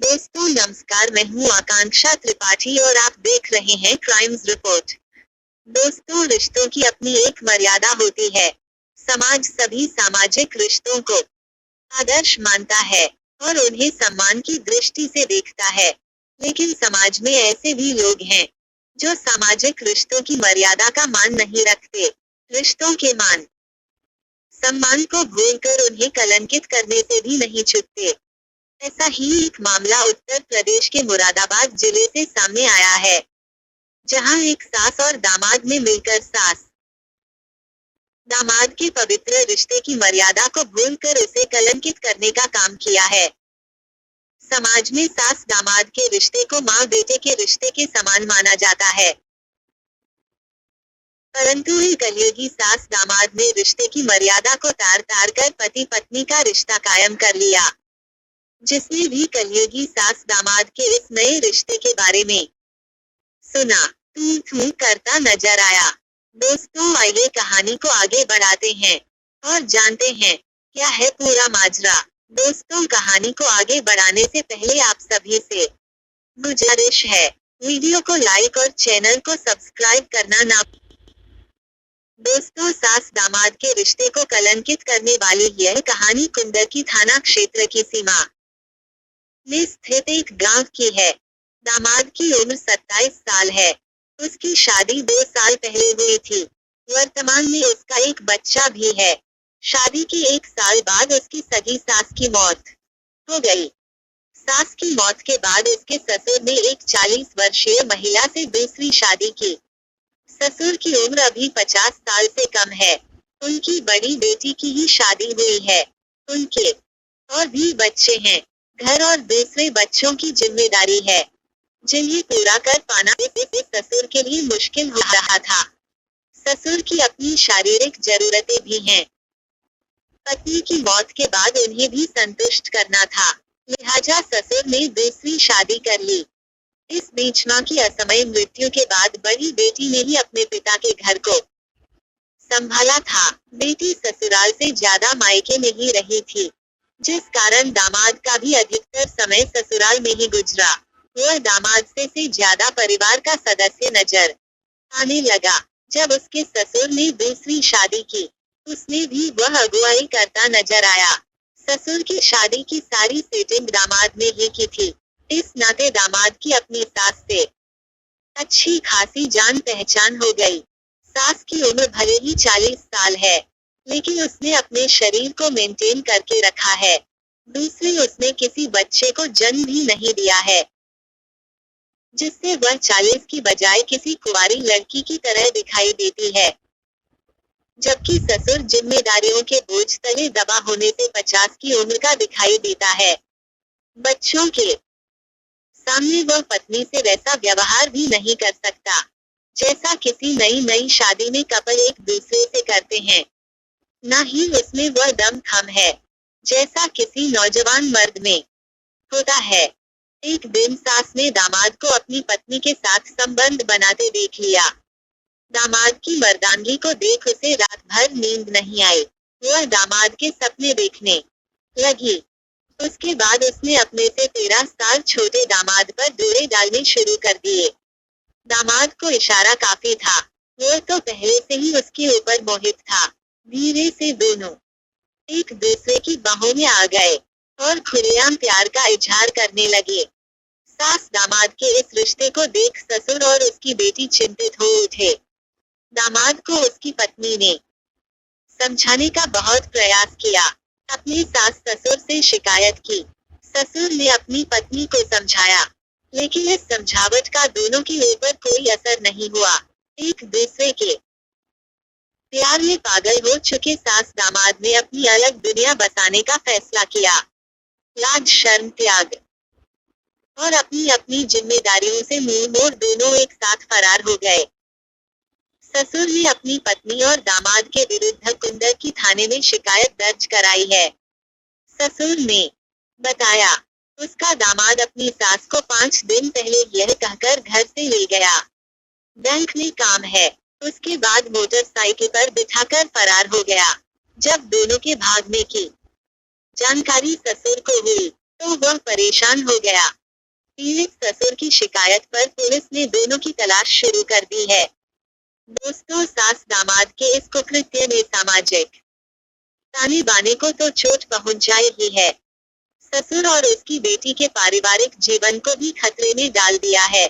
दोस्तों नमस्कार, मैं हूँ आकांक्षा त्रिपाठी और आप देख रहे हैं क्राइम्स रिपोर्ट। दोस्तों, रिश्तों की अपनी एक मर्यादा होती है। समाज सभी सामाजिक रिश्तों को आदर्श मानता है और उन्हें सम्मान की दृष्टि से देखता है। लेकिन समाज में ऐसे भी लोग हैं जो सामाजिक रिश्तों की मर्यादा का मान नहीं रखते। रिश्तों के मान सम्मान को भूलकर उन्हें कलंकित करने से भी नहीं चूकते। ऐसा ही एक मामला उत्तर प्रदेश के मुरादाबाद जिले से सामने आया है, जहां एक सास और दामाद ने मिलकर सास दामाद के पवित्र रिश्ते की मर्यादा को भूलकर उसे कलंकित करने का काम किया है। समाज में सास दामाद के रिश्ते को माँ बेटे के रिश्ते के समान माना जाता है, परंतु एक कलयुगी सास दामाद ने रिश्ते की मर्यादा को तार तार कर पति पत्नी का रिश्ता कायम कर लिया, जिसने भी कलयुगी सास दामाद के इस नए रिश्ते के बारे में सुना तू करता नजर आया। दोस्तों, आइए कहानी को आगे बढ़ाते हैं और जानते हैं क्या है पूरा माजरा। दोस्तों, कहानी को आगे बढ़ाने से पहले आप सभी से गुजारिश है, वीडियो को लाइक और चैनल को सब्सक्राइब करना ना। दोस्तों, सास दामाद के रिश्ते को कलंकित करने वाली यह कहानी कुंदरकी थाना क्षेत्र की सीमा में स्थित एक गांव की है। दामाद की उम्र 27 साल है। उसकी शादी 2 साल पहले हुई थी। वर्तमान में उसका एक बच्चा भी है। शादी के 1 साल बाद उसकी सगी सास की मौत हो गई। सास की मौत के बाद उसके ससुर ने एक 40 वर्षीय महिला से दूसरी शादी की। ससुर की उम्र अभी 50 साल से कम है। उनकी बड़ी बेटी की ही शादी हुई है। उनके और भी बच्चे हैं। घर और दूसरे बच्चों की जिम्मेदारी है, जिन्हें पूरा कर पाना इस ससुर के लिए मुश्किल हो रहा था। ससुर की अपनी शारीरिक जरूरतें भी हैं। पत्नी की मौत के बाद उन्हें भी संतुष्ट करना था, लिहाजा ससुर ने दूसरी शादी कर ली। इस बीच मां की असमय मृत्यु के बाद बड़ी बेटी ने ही अपने पिता के घर को संभाला था। बेटी ससुराल से ज्यादा मायके में ही रही थी, जिस कारण दामाद का भी अधिकतर समय ससुराल में ही गुजरा। वह दामाद से ज्यादा परिवार का सदस्य नजर आने लगा। जब उसके ससुर ने दूसरी शादी की, उसने भी वह अगुवाई करता नजर आया। ससुर की शादी की सारी सेटिंग दामाद ने ही की थी। इस नाते दामाद की अपनी सास से अच्छी खासी जान पहचान हो गई। सास की उम्र भले ही 40 साल है, लेकिन उसने अपने शरीर को मेंटेन करके रखा है। दूसरी, उसने किसी बच्चे को जन्म भी नहीं दिया है, जिससे वह 40 की बजाय किसी कुंवारी लड़की की तरह दिखाई देती है। जबकि ससुर जिम्मेदारियों के बोझ तले दबा होने से 50 की उम्र का दिखाई देता है। बच्चों के सामने वह पत्नी से वैसा व्यवहार भी नहीं कर सकता जैसा किसी नई शादी में कपल एक दूसरे से करते हैं। न ही उसमें वह दम खम है जैसा किसी नौजवान मर्द में होता है। एक दिन सास ने दामाद को अपनी पत्नी के साथ संबंध बनाते देख लिया। दामाद की मर्दानगी को देख उसे रात भर नींद नहीं आई। वह दामाद के सपने देखने लगी। उसके बाद उसने अपने से 13 साल छोटे दामाद पर डोरे डालने शुरू कर दिए। दामाद को इशारा काफी था। वह तो पहले से ही उसके ऊपर मोहित था। धीरे से दोनों एक दूसरे की बाहों में आ गए और खुलेआम प्यार का इजहार करने लगे। सास दामाद के इस रिश्ते को देख ससुर और उसकी बेटी चिंतित हो उठे। दामाद को उसकी पत्नी ने समझाने का बहुत प्रयास किया। अपनी सास ससुर से शिकायत की। ससुर ने अपनी पत्नी को समझाया, लेकिन इस समझावट का दोनों के ऊपर कोई असर नहीं हुआ। एक दूसरे के प्यार में पागल हो चुके सास दामाद ने अपनी अलग दुनिया बसाने का फैसला किया। लाज शर्म त्याग और अपनी अपनी जिम्मेदारियों से मुंह मोड़ दोनों एक साथ फरार हो गए। ससुर ने अपनी पत्नी और दामाद के विरुद्ध कुंदरकी थाने में शिकायत दर्ज कराई है। ससुर ने बताया, उसका दामाद अपनी सास को 5 दिन पहले यह कहकर घर से ले गया, बैंक में काम है। उसके बाद मोटरसाइकिल पर बिठाकर फरार हो गया। जब दोनों के भागने की जानकारी ससुर को हुई, तो वह परेशान हो गया। पीड़ित ससुर की शिकायत पर पुलिस ने दोनों की तलाश शुरू कर दी है। दोस्तों, सास दामाद के इस कुकृत्य ने सामाजिक ताने बाने को तो चोट पहुंचाई ही है, ससुर और उसकी बेटी के पारिवारिक जीवन को भी खतरे में डाल दिया है।